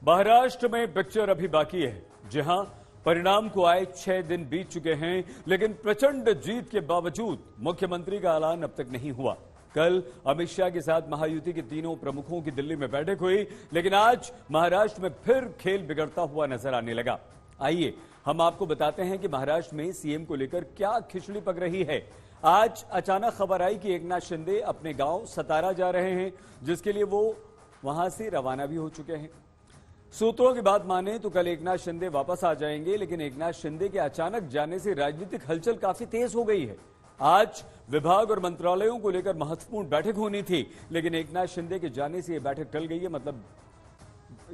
महाराष्ट्र में पिक्चर अभी बाकी है। जहां परिणाम को आए 6 दिन बीत चुके हैं, लेकिन प्रचंड जीत के बावजूद मुख्यमंत्री का ऐलान अब तक नहीं हुआ। कल अमित शाह के साथ महायुति के तीनों प्रमुखों की दिल्ली में बैठक हुई, लेकिन आज महाराष्ट्र में फिर खेल बिगड़ता हुआ नजर आने लगा। आइए हम आपको बताते हैं कि महाराष्ट्र में सीएम को लेकर क्या खिचड़ी पक रही है। आज अचानक खबर आई कि एकनाथ शिंदे अपने गांव सतारा जा रहे हैं, जिसके लिए वो वहां से रवाना भी हो चुके हैं। सूत्रों की बात माने तो कल एकनाथ शिंदे वापस आ जाएंगे, लेकिन एकनाथ शिंदे के अचानक जाने से राजनीतिक हलचल काफी तेज हो गई है। आज विभाग और मंत्रालयों को लेकर महत्वपूर्ण बैठक होनी थी, लेकिन एकनाथ शिंदे के जाने से यह बैठक टल गई है। मतलब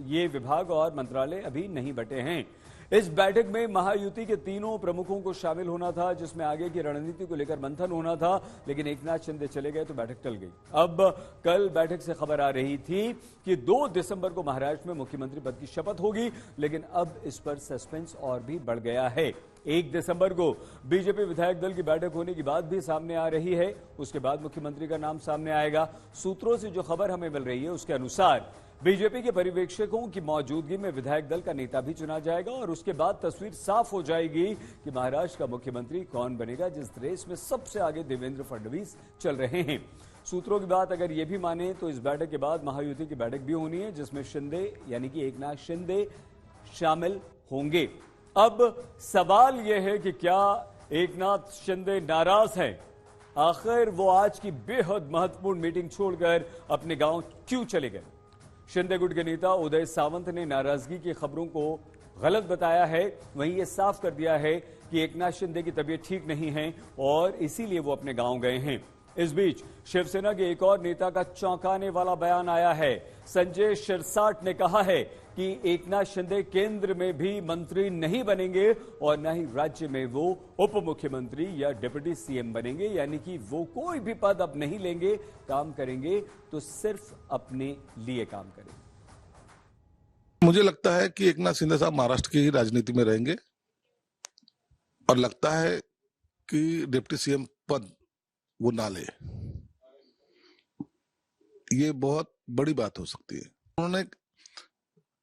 ये विभाग और मंत्रालय अभी नहीं बटे हैं। इस बैठक में महायुति के तीनों प्रमुखों को शामिल होना था, जिसमें आगे की रणनीति को लेकर मंथन होना था, लेकिन एकनाथ शिंदे चले गए तो बैठक टल गई। अब कल बैठक से खबर आ रही थी कि 2 दिसंबर को महाराष्ट्र में मुख्यमंत्री पद की शपथ होगी, लेकिन अब इस पर सस्पेंस और भी बढ़ गया है। 1 दिसंबर को बीजेपी विधायक दल की बैठक होने की बात भी सामने आ रही है। उसके बाद मुख्यमंत्री का नाम सामने आएगा। सूत्रों से जो खबर हमें मिल रही है उसके अनुसार बीजेपी के पर्यवेक्षकों की मौजूदगी में विधायक दल का नेता भी चुना जाएगा और उसके बाद तस्वीर साफ हो जाएगी कि महाराष्ट्र का मुख्यमंत्री कौन बनेगा, जिस रेस में सबसे आगे देवेंद्र फडणवीस चल रहे हैं। सूत्रों की बात अगर यह भी माने तो इस बैठक के बाद महायुति की बैठक भी होनी है, जिसमें शिंदे यानी कि एकनाथ शिंदे शामिल होंगे। अब सवाल यह है कि क्या एकनाथ शिंदे नाराज हैं? आखिर वो आज की बेहद महत्वपूर्ण मीटिंग छोड़कर अपने गांव क्यों चले गए? शिंदे गुट के नेता उदय सावंत ने नाराजगी की खबरों को गलत बताया है। वहीं ये साफ कर दिया है कि एकनाथ शिंदे की तबीयत ठीक नहीं है और इसीलिए वो अपने गांव गए हैं। इस बीच शिवसेना के एक और नेता का चौंकाने वाला बयान आया है। संजय शिरसाट ने कहा है कि एकनाथ शिंदे केंद्र में भी मंत्री नहीं बनेंगे और न ही राज्य में वो उप मुख्यमंत्री या डिप्टी सीएम बनेंगे, यानी कि वो कोई भी पद अब नहीं लेंगे। काम करेंगे तो सिर्फ अपने लिए काम करेंगे। मुझे लगता है कि एकनाथ शिंदे साहब महाराष्ट्र की ही राजनीति में रहेंगे और लगता है कि डिप्टी सीएम पद वो ना ले। ये बहुत बड़ी बात हो सकती है। उन्होंने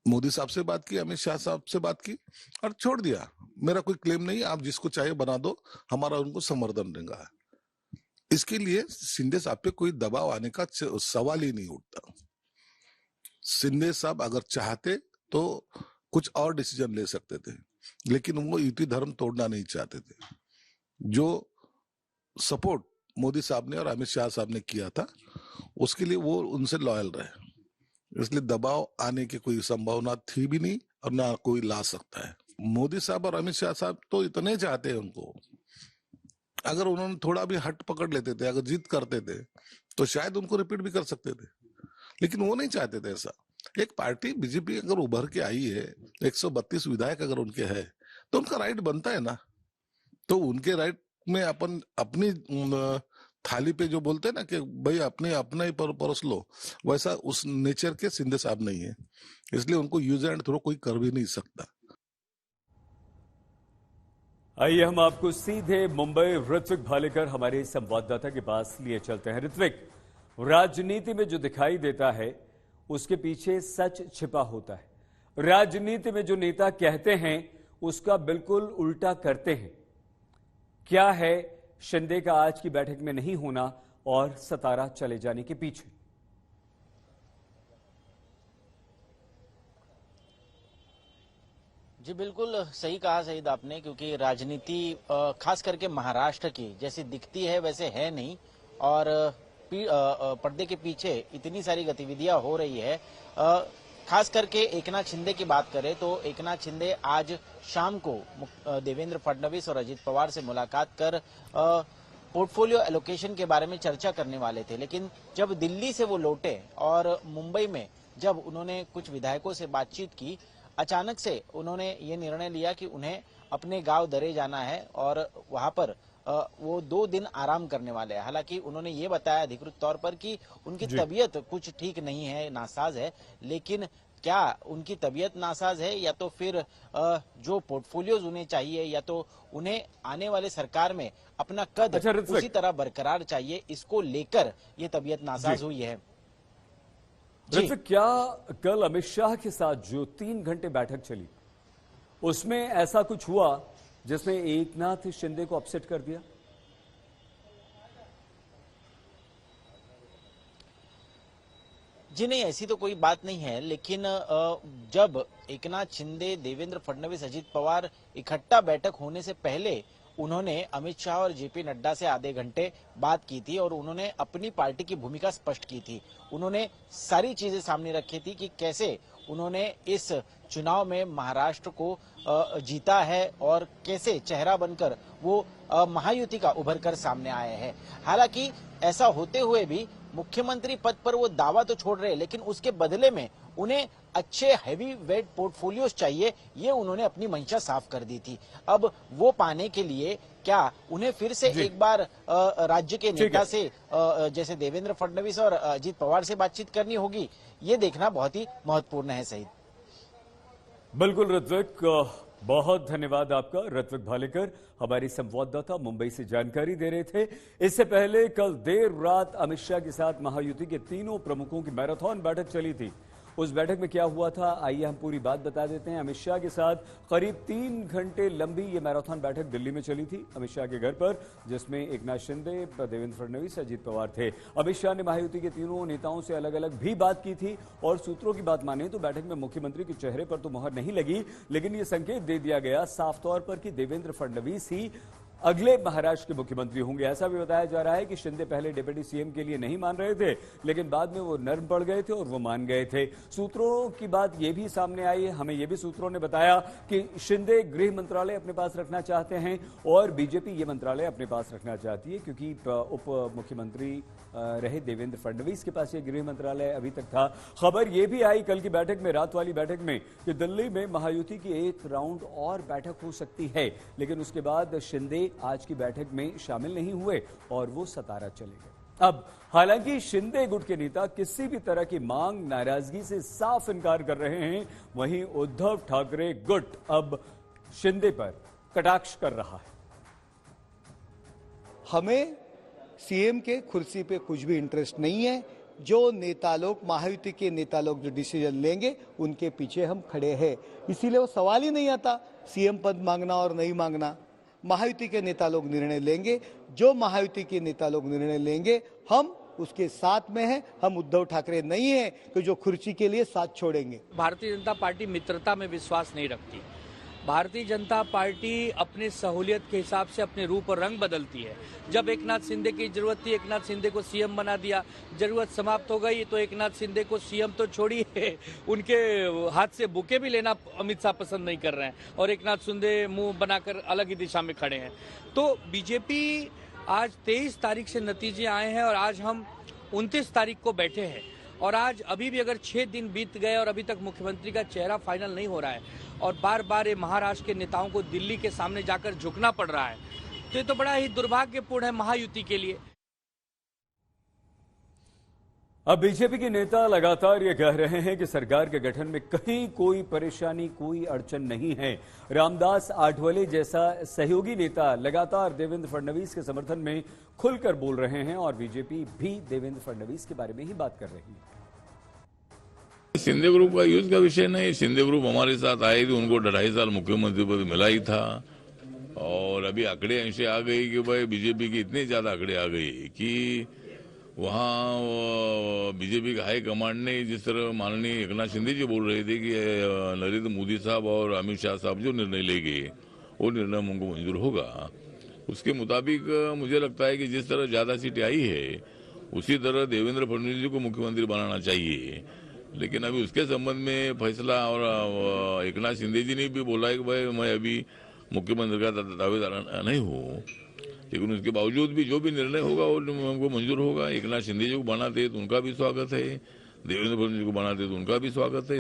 मोदी साहब से बात की, अमित शाह साहब से बात की और छोड़ दिया। मेरा कोई क्लेम नहीं, आप जिसको चाहिए बना दो, हमारा उनको समर्थन रहेगा। इसके लिए शिंदे साहब पे कोई दबाव आने का सवाल ही नहीं उठता। शिंदे साहब अगर चाहते तो कुछ और डिसीजन ले सकते थे, लेकिन वो युति धर्म तोड़ना नहीं चाहते थे। जो सपोर्ट मोदी साहब ने और अमित शाह साहब ने किया था, उसके लिए वो उनसे लॉयल रहे। इसलिए दबाव आने की कोई संभावना थी भी नहीं और ना कोई ला सकता है। मोदी साहब और अमित शाह साहब तो इतने चाहते हैं उनको, अगर उन्होंने थोड़ा भी हट पकड़ लेते थे, अगर जिद करते थे तो शायद उनको रिपीट भी कर सकते थे, लेकिन वो नहीं चाहते थे ऐसा। एक पार्टी बीजेपी अगर उभर के आई है, 132 विधायक अगर उनके है तो उनका राइट बनता है ना। तो उनके राइट में अपन अपनी थाली पे जो बोलते हैं ना कि भाई अपने अपना ही परोस लो, वैसा उस नेचर के शिंदे साहब नहीं है। इसलिए उनको यूज एंड थ्रो कोई कर भी नहीं सकता। आइए हम आपको सीधे मुंबई ऋत्विक भालेकर हमारे संवाददाता के पास लिए चलते हैं। ऋत्विक, राजनीति में जो दिखाई देता है उसके पीछे सच छिपा होता है। राजनीति में जो नेता कहते हैं उसका बिल्कुल उल्टा करते हैं। क्या है शिंदे का आज की बैठक में नहीं होना और सतारा चले जाने के पीछे? जी बिल्कुल सही कहा शहीद आपने, क्योंकि राजनीति खास करके महाराष्ट्र की जैसी दिखती है वैसे है नहीं और पर्दे के पीछे इतनी सारी गतिविधियां हो रही है। खास करके एकनाथ शिंदे की बात करें तो एकनाथ शिंदे आज शाम को देवेंद्र फडणवीस और अजित पवार से मुलाकात कर पोर्टफोलियो एलोकेशन के बारे में चर्चा करने वाले थे, लेकिन जब दिल्ली से वो लौटे और मुंबई में जब उन्होंने कुछ विधायकों से बातचीत की, अचानक से उन्होंने ये निर्णय लिया कि उन्हें अपने गांव दरे जाना है और वहां पर वो 2 दिन आराम करने वाले हैं। हालांकि उन्होंने ये बताया अधिकृत तौर पर कि उनकी तबीयत कुछ ठीक नहीं है, नासाज है, लेकिन क्या उनकी तबीयत नासाज है या तो फिर जो पोर्टफोलियोज उन्हें चाहिए या तो उन्हें आने वाले सरकार में अपना कद उसी तरह बरकरार चाहिए, इसको लेकर ये तबीयत नासाज हुई है। ऋत्विक, क्या कल अमित शाह के साथ जो 3 घंटे बैठक चली उसमें ऐसा कुछ हुआ जिसने एकनाथ शिंदे को अपसेट कर दिया? जी नहीं, ऐसी तो कोई बात नहीं है, लेकिन जब एकनाथ शिंदे, देवेंद्र फडणवीस, अजित पवार इकट्ठा बैठक होने से पहले उन्होंने अमित शाह और जेपी नड्डा से आधे घंटे बात की थी और उन्होंने अपनी पार्टी की भूमिका स्पष्ट की थी। उन्होंने सारी चीजें सामने रखी थी कि कैसे उन्होंने इस चुनाव में महाराष्ट्र को जीता है और कैसे चेहरा बनकर वो महायुति का उभर कर सामने आए हैं। हालांकि ऐसा होते हुए भी मुख्यमंत्री पद पर वो दावा तो छोड़ रहे, लेकिन उसके बदले में उन्हें अच्छे हैवी वेट पोर्टफोलियोज चाहिए, ये उन्होंने अपनी मंशा साफ कर दी थी। अब वो पाने के लिए क्या उन्हें फिर से एक बार राज्य के नेता से जैसे देवेंद्र फडणवीस और अजित पवार से बातचीत करनी होगी, ये देखना बहुत ही महत्वपूर्ण है। सही, बिल्कुल ऋत्विक, बहुत धन्यवाद आपका। ऋत्विक भालेकर हमारी संवाददाता मुंबई से जानकारी दे रहे थे। इससे पहले कल देर रात अमित शाह के साथ महायुति के तीनों प्रमुखों की मैराथन बैठक चली थी। उस बैठक में क्या हुआ था, आइए हम पूरी बात बता देते हैं। अमित शाह के साथ करीब 3 घंटे लंबी ये मैराथन बैठक दिल्ली में चली थी, अमित शाह के घर पर, जिसमें एकनाथ शिंदे, देवेंद्र फडणवीस, अजित पवार थे। अमित शाह ने महायुति के तीनों नेताओं से अलग अलग भी बात की थी और सूत्रों की बात माने तो बैठक में मुख्यमंत्री के चेहरे पर तो मुहर नहीं लगी, लेकिन ये संकेत दे दिया गया साफ तौर पर कि देवेंद्र फडणवीस ही अगले महाराष्ट्र के मुख्यमंत्री होंगे। ऐसा भी बताया जा रहा है कि शिंदे पहले डिप्टी सीएम के लिए नहीं मान रहे थे, लेकिन बाद में वो नर्म पड़ गए थे और वो मान गए थे। सूत्रों की बात ये भी सामने आई है, हमें ये भी सूत्रों ने बताया कि शिंदे गृह मंत्रालय अपने पास रखना चाहते हैं और बीजेपी ये मंत्रालय अपने पास रखना चाहती है, क्योंकि उप मुख्यमंत्री रहे देवेंद्र फडणवीस के पास ये गृह मंत्रालय अभी तक था। खबर ये भी आई कल की बैठक में, रात वाली बैठक में, कि दिल्ली में महायुति की एक राउंड और बैठक हो सकती है, लेकिन उसके बाद शिंदे आज की बैठक में शामिल नहीं हुए और वो सतारा चले गए। अब हालांकि शिंदे गुट के नेता किसी भी तरह की मांग, नाराजगी से साफ इनकार कर रहे हैं, वहीं उद्धव ठाकरे गुट अब शिंदे पर कटाक्ष कर रहा है। हमें सीएम के कुर्सी पे कुछ भी इंटरेस्ट नहीं है। जो नेता लोग, महायुति के नेता लोग जो डिसीजन लेंगे उनके पीछे हम खड़े हैं। इसीलिए वो सवाल ही नहीं आता सीएम पद मांगना और नहीं मांगना। महायुति के नेता लोग निर्णय लेंगे, जो महायुति के नेता लोग निर्णय लेंगे हम उसके साथ में हैं। हम उद्धव ठाकरे नहीं हैं कि जो कुर्सी के लिए साथ छोड़ेंगे। भारतीय जनता पार्टी मित्रता में विश्वास नहीं रखती। भारतीय जनता पार्टी अपने सहूलियत के हिसाब से अपने रूप और रंग बदलती है। जब एकनाथ शिंदे की जरूरत थी, एकनाथ शिंदे को सीएम बना दिया। जरूरत समाप्त हो गई तो एकनाथ शिंदे को सीएम तो छोड़िए, उनके हाथ से बुके भी लेना अमित शाह पसंद नहीं कर रहे हैं और एकनाथ शिंदे मुंह बनाकर अलग ही दिशा में खड़े हैं। तो बीजेपी आज 23 तारीख से नतीजे आए हैं और आज हम 29 तारीख को बैठे हैं और आज अभी भी अगर 6 दिन बीत गए और अभी तक मुख्यमंत्री का चेहरा फाइनल नहीं हो रहा है और बार बार ये महाराष्ट्र के नेताओं को दिल्ली के सामने जाकर झुकना पड़ रहा है, तो ये तो बड़ा ही दुर्भाग्यपूर्ण है महायुति के लिए। अब बीजेपी के नेता लगातार ये कह रहे हैं कि सरकार के गठन में कहीं कोई परेशानी, कोई अड़चन नहीं है। रामदास आठवले जैसा सहयोगी नेता लगातार देवेंद्र फडणवीस के समर्थन में खुलकर बोल रहे हैं और बीजेपी भी देवेंद्र फडणवीस के बारे में ही बात कर रही है। शिंदे ग्रुप का यूज का विषय नहीं। शिंदे ग्रुप हमारे साथ आए थे, उनको 2.5 साल मुख्यमंत्री पद मिला ही था और अभी आंकड़े ऐसे आ गई कि भाई बीजेपी की इतनी ज्यादा आंकड़े आ गई कि वहाँ बीजेपी का हाई कमांड ने जिस तरह माननीय एकनाथ शिंदे जी बोल रहे थे कि नरेंद्र मोदी साहब और अमित शाह साहब जो निर्णय लेंगे वो निर्णय उनको मंजूर होगा, उसके मुताबिक मुझे लगता है कि जिस तरह ज्यादा सीटें आई है उसी तरह देवेंद्र फडणवीस जी को मुख्यमंत्री बनाना चाहिए। लेकिन अभी उसके संबंध में फैसला, और एकनाथ शिंदे जी ने भी बोला है कि भाई मैं अभी मुख्यमंत्री का दावेदार नहीं हूँ, लेकिन उसके बावजूद भी जो भी निर्णय होगा वो हमको मंजूर होगा। एकनाथ शिंदे जी को बनाते तो उनका भी स्वागत है, देवेंद्र फडणवीस को बनाते तो उनका भी स्वागत है।